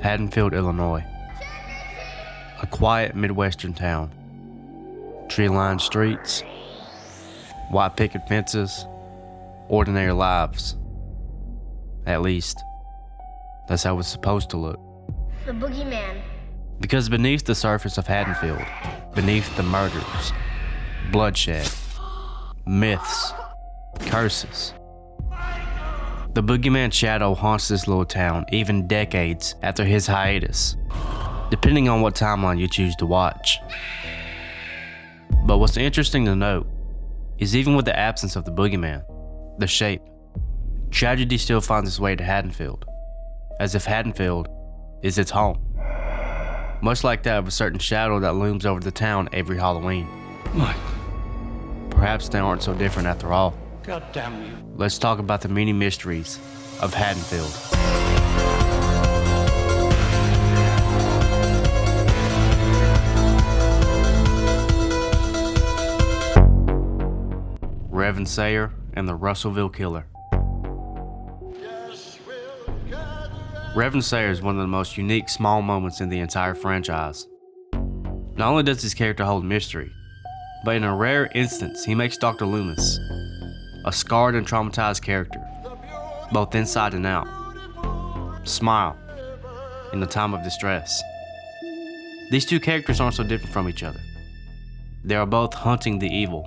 Haddonfield, Illinois. A quiet Midwestern town. Tree-lined streets, white picket fences, ordinary lives. At least, that's how it's supposed to look. The boogeyman. Because beneath the surface of Haddonfield, beneath the murders, bloodshed, myths, curses, the boogeyman shadow haunts this little town even decades after his hiatus, depending on what timeline you choose to watch. But what's interesting to note is even with the absence of the boogeyman, the shape, tragedy still finds its way to Haddonfield, as if Haddonfield is its home. Much like that of a certain shadow that looms over the town every Halloween. Mike. Perhaps they aren't so different after all. God damn you. Let's talk about the many mysteries of Haddonfield. Reverend Sayer and the Russellville Killer. Reverend Sayer is one of the most unique small moments in the entire franchise. Not only does his character hold mystery, but in a rare instance, he makes Dr. Loomis a scarred and traumatized character, both inside and out, smile in the time of distress. These two characters aren't so different from each other. They are both hunting the evil.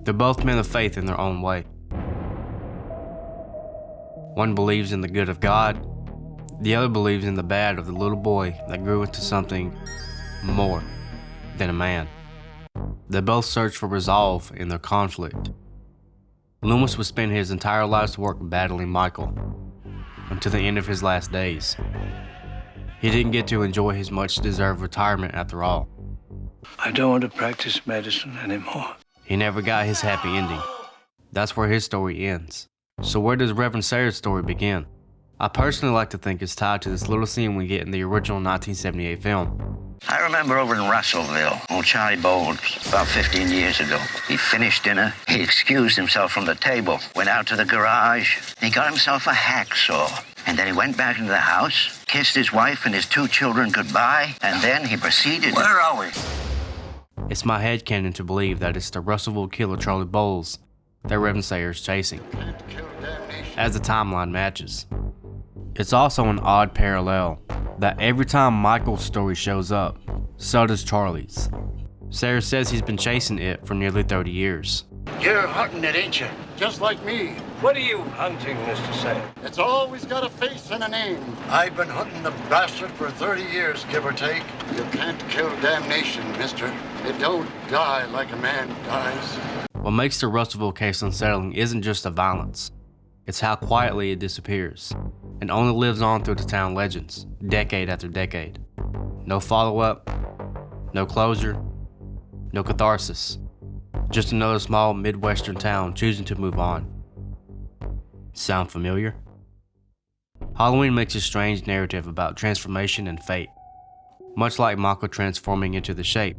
They're both men of faith in their own way. One believes in the good of God, the other believes in the bad of the little boy that grew into something more than a man. They both search for resolve in their conflict. Loomis would spend his entire life's work battling Michael until the end of his last days. He didn't get to enjoy his much-deserved retirement after all. I don't want to practice medicine anymore. He never got his happy ending. That's where his story ends. So where does Reverend Sayer's story begin? I personally like to think it's tied to this little scene we get in the original 1978 film. I remember over in Russellville, old Charlie Bowles, about 15 years ago. He finished dinner, he excused himself from the table, went out to the garage, and he got himself a hacksaw. And then he went back into the house, kissed his wife and his 2 children goodbye, and then he proceeded... Where are we? It's my headcanon to believe that it's the Russellville killer Charlie Bowles that Reverend Sayer is chasing, as the timeline matches. It's also an odd parallel that every time Michael's story shows up, so does Charlie's. Sayer says he's been chasing it for nearly 30 years. You're hunting it, ain't you? Just like me. What are you hunting, Mr. Sayer? It's always got a face and a name. I've been hunting the bastard for 30 years, give or take. You can't kill damnation, mister. It don't die like a man dies. What makes the Russellville case unsettling isn't just the violence. It's how quietly it disappears, and only lives on through the town legends, decade after decade. No follow-up, no closure, no catharsis. Just another small Midwestern town choosing to move on. Sound familiar? Halloween makes a strange narrative about transformation and fate. Much like Michael transforming into the shape,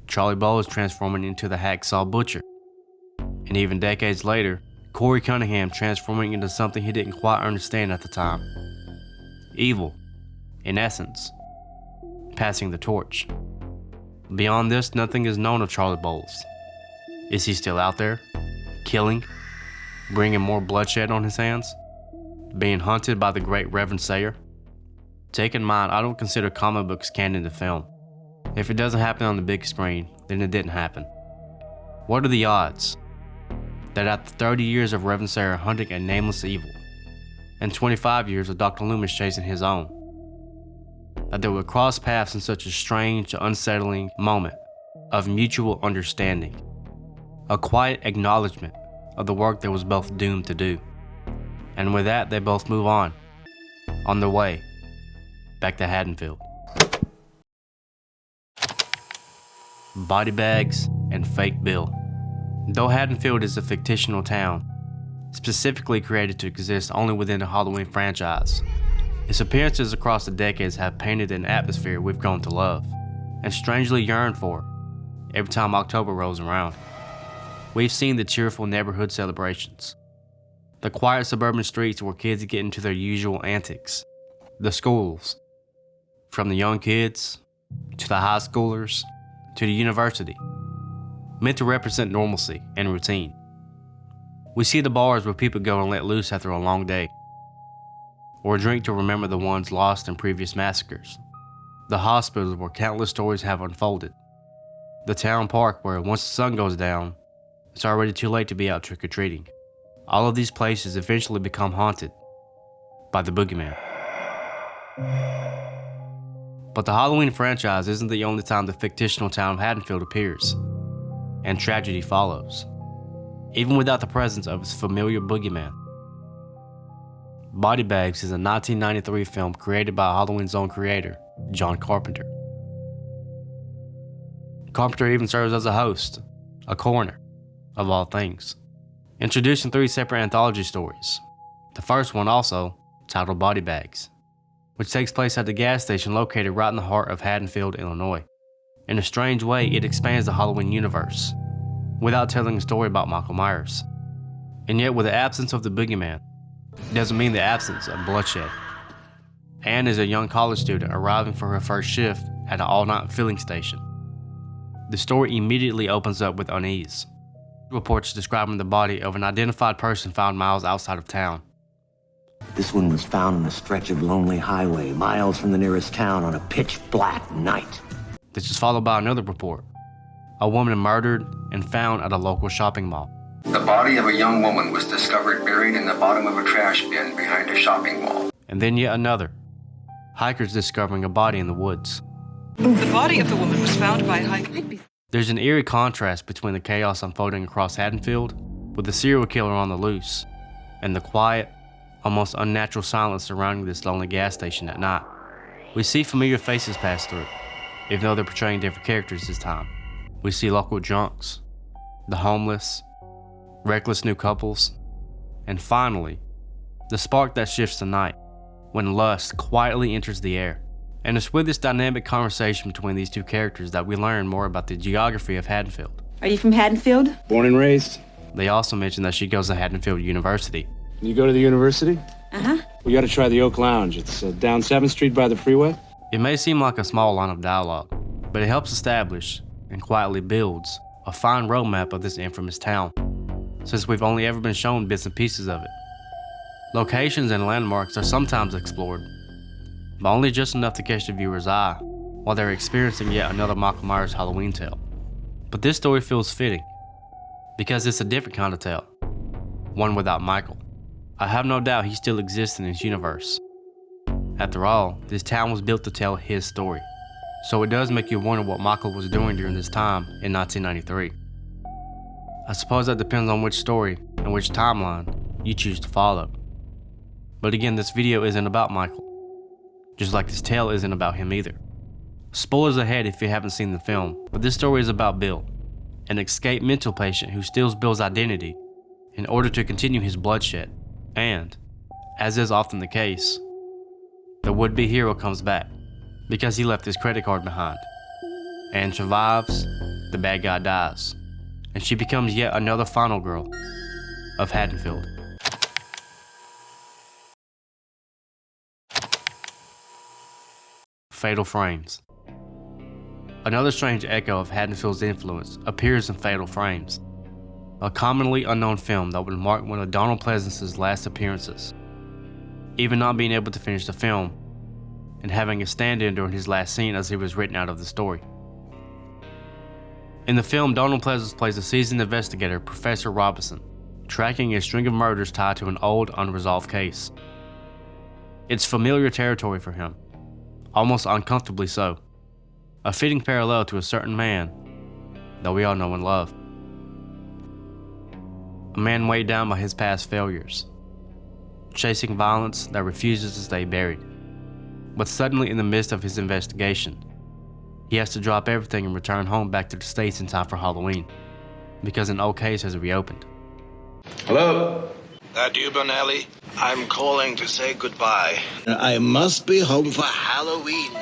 Charlie Bowles transforming into the hacksaw butcher, and even decades later, Corey Cunningham transforming into something he didn't quite understand at the time. Evil, in essence, passing the torch. Beyond this, nothing is known of Charlie Bowles. Is he still out there, killing, bringing more bloodshed on his hands, being hunted by the great Reverend Sayer? Take in mind, I don't consider comic books canon to film. If it doesn't happen on the big screen, then it didn't happen. What are the odds that after 30 years of Reverend Sayer hunting a nameless evil, and 25 years of Dr. Loomis chasing his own, that they would cross paths in such a strange, unsettling moment of mutual understanding, a quiet acknowledgement of the work they was both doomed to do. And with that, they both move on their way back to Haddonfield. Body bags and fake Bill. Though Haddonfield is a fictional town, specifically created to exist only within the Halloween franchise, its appearances across the decades have painted an atmosphere we've grown to love, and strangely yearn for every time October rolls around. We've seen the cheerful neighborhood celebrations, the quiet suburban streets where kids get into their usual antics, the schools, from the young kids to the high schoolers to the university, meant to represent normalcy and routine. We see the bars where people go and let loose after a long day, or drink to remember the ones lost in previous massacres, the hospitals where countless stories have unfolded, the town park where once the sun goes down, it's already too late to be out trick-or-treating. All of these places eventually become haunted by the boogeyman. But the Halloween franchise isn't the only time the fictional town of Haddonfield appears, and tragedy follows, even without the presence of its familiar boogeyman. Body Bags is a 1993 film created by Halloween's own creator, John Carpenter. Carpenter even serves as a host, a coroner, of all things, introducing 3 separate anthology stories. The first one also, titled Body Bags, which takes place at the gas station located right in the heart of Haddonfield, Illinois. In a strange way, it expands the Halloween universe, without telling a story about Michael Myers. And yet, with the absence of the boogeyman, it doesn't mean the absence of bloodshed. Anne is a young college student arriving for her first shift at an all-night filling station. The story immediately opens up with unease. Reports describing the body of an identified person found miles outside of town. This one was found on a stretch of lonely highway, miles from the nearest town on a pitch-black night. This is followed by another report. A woman murdered and found at a local shopping mall. The body of a young woman was discovered buried in the bottom of a trash bin behind a shopping mall. And then yet another. Hikers discovering a body in the woods. The body of the woman was found by hikers. There's an eerie contrast between the chaos unfolding across Haddonfield, with the serial killer on the loose, and the quiet, almost unnatural silence surrounding this lonely gas station at night. We see familiar faces pass through, even though they're portraying different characters this time. We see local drunks, the homeless, reckless new couples, and finally, the spark that shifts the night, when lust quietly enters the air. And it's with this dynamic conversation between these two characters that we learn more about the geography of Haddonfield. Are you from Haddonfield? Born and raised. They also mention that she goes to Haddonfield University. You go to the university? Uh-huh. We gotta try the Oak Lounge. It's down 7th Street by the freeway. It may seem like a small line of dialogue, but it helps establish and quietly builds a fine roadmap of this infamous town, since we've only ever been shown bits and pieces of it. Locations and landmarks are sometimes explored, but only just enough to catch the viewer's eye while they're experiencing yet another Michael Myers Halloween tale. But this story feels fitting, because it's a different kind of tale, one without Michael. I have no doubt he still exists in this universe. After all, this town was built to tell his story, so it does make you wonder what Michael was doing during this time in 1993. I suppose that depends on which story and which timeline you choose to follow. But again, this video isn't about Michael, just like this tale isn't about him either. Spoilers ahead if you haven't seen the film, but this story is about Bill, an escaped mental patient who steals Bill's identity in order to continue his bloodshed. And, as is often the case, the would-be hero comes back because he left his credit card behind. Anne survives, the bad guy dies, and she becomes yet another final girl of Haddonfield. Fatal Frames. Another strange echo of Haddonfield's influence appears in Fatal Frames, a commonly unknown film that would mark one of Donald Pleasance's last appearances, even not being able to finish the film and having a stand-in during his last scene as he was written out of the story. In the film, Donald Pleasance plays a seasoned investigator, Professor Robinson, tracking a string of murders tied to an old, unresolved case. It's familiar territory for him, almost uncomfortably so, a fitting parallel to a certain man that we all know and love. A man weighed down by his past failures, chasing violence that refuses to stay buried. But suddenly, in the midst of his investigation, he has to drop everything and return home back to the States in time for Halloween, because an old case has reopened. Hello? That you, Bonelli? I'm calling to say goodbye. I must be home for Halloween.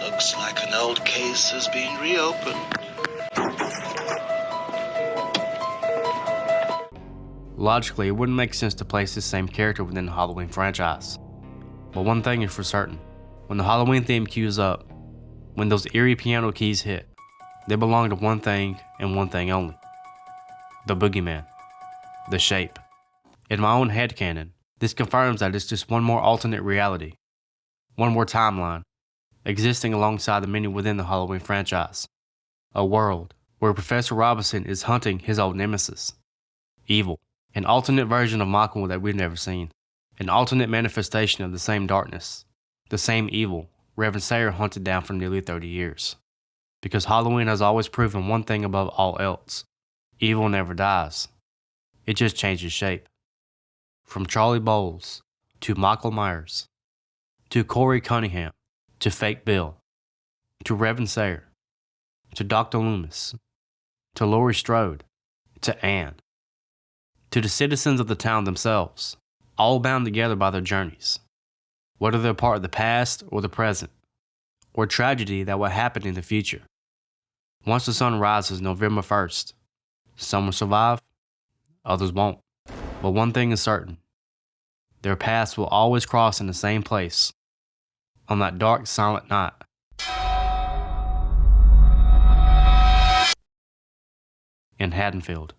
Looks like an old case has been reopened. Logically, it wouldn't make sense to place this same character within the Halloween franchise. But one thing is for certain. When the Halloween theme cues up, when those eerie piano keys hit, they belong to one thing and one thing only. The boogeyman. The shape. In my own headcanon, this confirms that it's just one more alternate reality. One more timeline, existing alongside the many within the Halloween franchise. A world where Professor Robinson is hunting his old nemesis. Evil. An alternate version of Michael that we've never seen. An alternate manifestation of the same darkness. The same evil Reverend Sayer hunted down for nearly 30 years. Because Halloween has always proven one thing above all else. Evil never dies. It just changes shape. From Charlie Bowles, to Michael Myers, to Corey Cunningham, to Fake Bill, to Reverend Sayer, to Dr. Loomis, to Laurie Strode, to Anne, to the citizens of the town themselves, all bound together by their journeys, whether they're part of the past or the present, or tragedy that will happen in the future. Once the sun rises November 1st, some will survive, others won't. But one thing is certain. Their paths will always cross in the same place, on that dark, silent night. In Haddonfield.